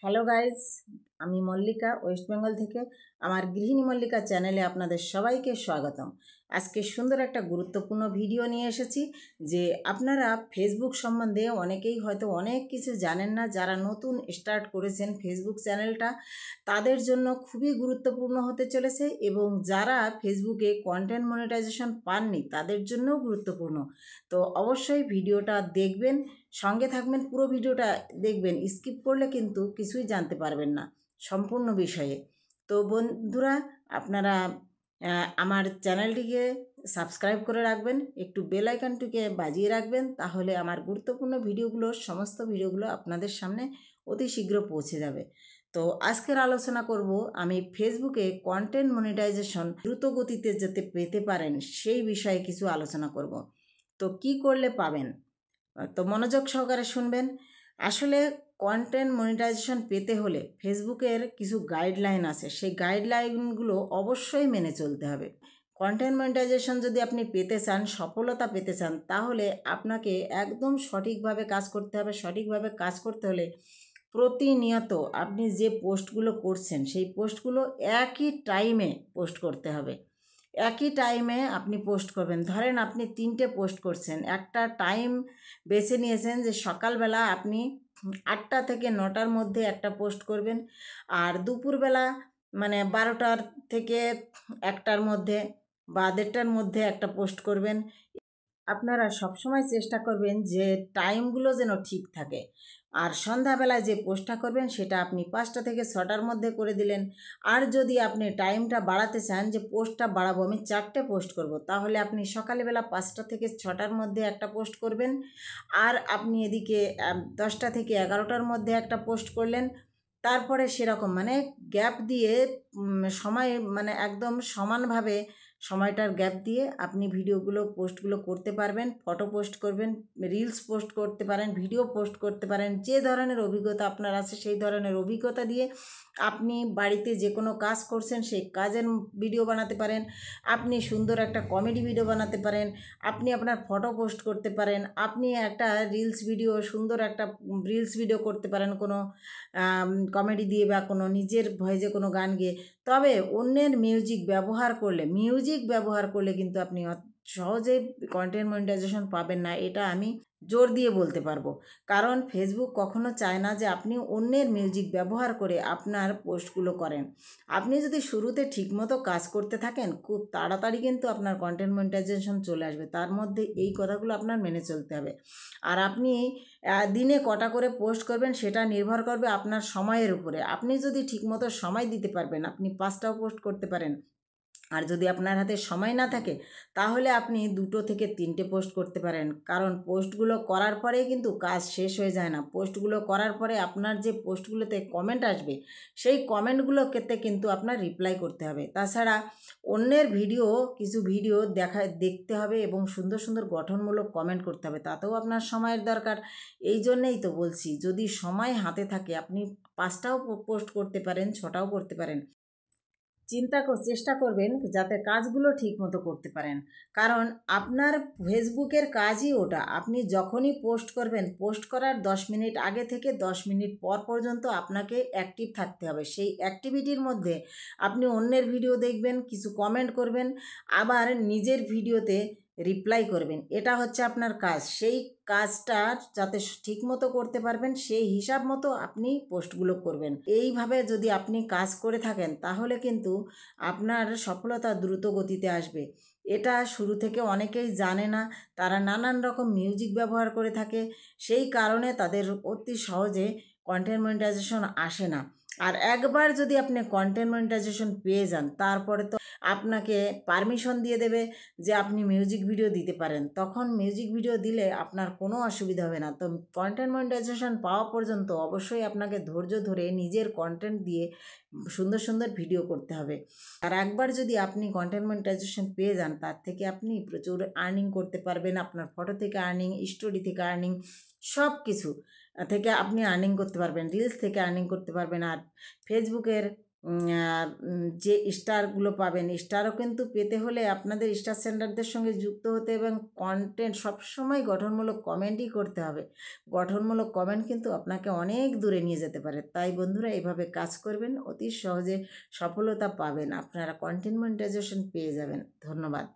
Hello guys, আমি Mallika West Bengal থেকে আমার গৃহিণী মল্লিকা চ্যানেলে আপনাদের সবাইকে স্বাগতম। আজকে সুন্দর একটা গুরুত্বপূর্ণ ভিডিও নিয়ে এসেছি যে আপনারা ফেসবুক সম্বন্ধে অনেকেই হয়তো অনেক কিছু জানেন না। যারা নতুন স্টার্ট করেছেন ফেসবুক চ্যানেলটা, তাদের জন্য খুবই গুরুত্বপূর্ণ হতে চলেছে, এবং যারা ফেসবুকে কন্টেন্ট মনিটাইজেশন পাননি তাদের জন্যও গুরুত্বপূর্ণ। তো অবশ্যই ভিডিওটা দেখবেন, সঙ্গে থাকবেন, পুরো ভিডিওটা দেখবেন। স্কিপ করলে কিন্তু কিছুই জানতে পারবেন না সম্পূর্ণ বিষয়ে। তো বন্ধুরা, আপনারা আমার চ্যানেলটিকে সাবস্ক্রাইব করে রাখবেন, একটু বেল আইকনটিকে বাজিয়ে রাখবেন, তাহলে আমার গুরুত্বপূর্ণ ভিডিওগুলোর সমস্ত ভিডিওগুলো আপনাদের সামনে অতি শীঘ্র পৌঁছে যাবে। তো আজকের আলোচনা করব আমি ফেসবুকে কন্টেন্ট মনিটাইজেশন দ্রুত গতিতে যাতে পেতে পারেন সেই বিষয়ে কিছু আলোচনা করব। তো কি করলে পাবেন, তো মনোযোগ সহকারে শুনবেন। আসলে কন্টেন্ট মনিটাইজেশন পেতে হলে ফেসবুকের কিছু গাইডলাইন আছে, সেই গাইডলাইনগুলো অবশ্যই মেনে চলতে হবে। কন্টেন্ট মনিটাইজেশন যদি আপনি পেতে চান, সফলতা পেতে চান, তাহলে আপনাকে একদম সঠিকভাবে কাজ করতে হবে। সঠিকভাবে কাজ করতে হলে প্রতিনিয়ত আপনি যে পোস্টগুলো করছেন সেই পোস্টগুলো একই টাইমে পোস্ট করতে হবে। একই টাইমে আপনি পোস্ট করবেন। ধরেন আপনি 3টে পোস্ট করছেন, একটা টাইম বেছে নিয়েছেন যে সকালবেলা আপনি 8টা থেকে 9টার মধ্যে একটা পোস্ট করবেন, আর দুপুরবেলা মানে 12টার থেকে 1টার মধ্যে বা 1:30টার মধ্যে একটা পোস্ট করবেন। আপনারা সবসময় চেষ্টা করবেন যে টাইমগুলো যেন ঠিক থাকে। আর সন্ধ্যাবেলায় যে পোস্টটা করবেন সেটা আপনি 5টা থেকে 6টার মধ্যে করে দিলেন। আর যদি আপনি টাইমটা বাড়াতে চান যে পোস্টটা বাড়াবো, আমি 4টে পোস্ট করব, তাহলে আপনি সকালবেলা 5টা থেকে 6টার মধ্যে একটা পোস্ট করবেন। আর আপনি এদিকে 10টা থেকে 11টার মধ্যে একটা পোস্ট করলেন। তারপরে সেরকম মানে গ্যাপ দিয়ে সময় মানে একদম সমানভাবে সময়টার গ্যাপ দিয়ে আপনি ভিডিওগুলো পোস্টগুলো করতে পারবেন। ফটো পোস্ট করবেন, রিলস পোস্ট করতে পারেন, ভিডিও পোস্ট করতে পারেন। যে ধরনের অভিজ্ঞতা আপনার আছে সেই ধরনের অভিজ্ঞতা দিয়ে আপনি বাড়িতে যে কোনো কাজ করছেন সেই কাজের ভিডিও বানাতে পারেন। আপনি সুন্দর একটা কমেডি ভিডিও বানাতে পারেন, আপনি আপনার ফটো পোস্ট করতে পারেন, আপনি একটা রিলস ভিডিও, সুন্দর একটা রিলস ভিডিও করতে পারেন কোনো কমেডি দিয়ে বা কোনো নিজের ভয়েসে কোনো গান গেয়ে। তবে অন্যের মিউজিক ব্যবহার করলে কিন্তু আপনি সহজেই কন্টেন্ট মনিটাইজেশন পাবেন না, এটা আমি জোর দিয়ে বলতে পারবো। কারণ ফেসবুক কখনো চায় না যে আপনি অন্যের মিউজিক ব্যবহার করে আপনার পোস্টগুলো করেন। আপনি যদি শুরুতে ঠিকমতো কাজ করতে থাকেন, খুব তাড়াতাড়ি কিন্তু আপনার কন্টেন্ট মনিটাইজেশন চলে আসবে। তার মধ্যে এই কথাগুলো আপনার মেনে চলতে হবে। আর আপনি দিনে কটা করে পোস্ট করবেন সেটা নির্ভর করবে আপনার সময়ের উপরে। আপনি যদি ঠিকমতো সময় দিতে পারবেন, আপনি 5টাও পোস্ট করতে পারেন। আর যদি আপনার হাতে সময় না থাকে, তাহলে আপনি 2টো থেকে 3টে পোস্ট করতে পারেন। কারণ পোস্টগুলো করার পরেই কিন্তু কাজ শেষ হয়ে যায় না। পোস্টগুলো করার পরে আপনার যে পোস্টগুলোতে কমেন্ট আসবে, সেই কমেন্টগুলোতে কিন্তু আপনার রিপ্লাই করতে হবে। তাছাড়া অন্যের কিছু ভিডিও দেখতে হবে এবং সুন্দর সুন্দর গঠনমূলক কমেন্ট করতে হবে, তাতেও আপনার সময়ের দরকার। এই জন্যেই তো বলছি, যদি সময় হাতে থাকে আপনি 5টাও পোস্ট করতে পারেন, 6টাও করতে পারেন। চেষ্টা করবেন যাতে কাজগুলো ঠিকমতো করতে পারেন। কারণ আপনার ফেসবুকের কাজই ওটা। আপনি যখনই পোস্ট করবেন, পোস্ট করার 10 মিনিট আগে থেকে 10 মিনিট পর পর্যন্ত আপনাকে অ্যাক্টিভ থাকতে হবে। সেই অ্যাক্টিভিটির মধ্যে আপনি অন্যের ভিডিও দেখবেন, কিছু কমেন্ট করবেন, আবার নিজের ভিডিওতে রিপ্লাই করবেন। এটা হচ্ছে আপনার কাজ। সেই কাজটা যাতে ঠিকমতো করতে পারবেন সেই হিসাব মতো আপনি পোস্টগুলো করবেন। এইভাবে যদি আপনি কাজ করে থাকেন, তাহলে কিন্তু আপনার সফলতা দ্রুত গতিতে আসবে। এটা শুরু থেকে অনেকেই জানে না, তারা নানান রকম মিউজিক ব্যবহার করে থাকে, সেই কারণে তাদের অতি সহজে কন্টেন্ট মনিটাইজেশন আসে না। আর একবার যদি আপনি কন্টেন্ট মনিটাইজেশন পেয়ে যান, তারপরে তো আপনাকে পারমিশন দিয়ে দেবে যে আপনি মিউজিক ভিডিও দিতে পারেন। তখন মিউজিক ভিডিও দিলে আপনার কোনো অসুবিধা হবে না। তো কন্টেন্ট মনিটাইজেশন পাওয়া পর্যন্ত অবশ্যই আপনাকে ধৈর্য ধরে নিজের কন্টেন্ট দিয়ে সুন্দর সুন্দর ভিডিও করতে হবে। আর একবার যদি আপনি কন্টেন্ট মনিটাইজেশন পেয়ে যান, তার থেকে আপনি প্রচুর আর্নিং করতে পারবেন। আপনার ফটো থেকে আর্নিং, স্টোরি থেকে আর্নিং, সব কিছু থেকে আপনি আর্নিং করতে পারবেন, রিলস থেকে আর্নিং করতে পারবেন। আর ফেসবুকের যে স্টারগুলো পাবেন, স্টারও কিন্তু পেতে হলে আপনাদের স্টার সেন্টারদের সঙ্গে যুক্ত হতে এবং কন্টেন্ট সবসময় গঠনমূলক কমেন্টই করতে হবে। গঠনমূলক কমেন্ট কিন্তু আপনাকে অনেক দূরে নিয়ে যেতে পারে। তাই বন্ধুরা এভাবে কাজ করবেন, অতি সহজে সফলতা পাবেন, আপনারা কন্টেন্ট মনিটাইজেশন পেয়ে যাবেন। ধন্যবাদ।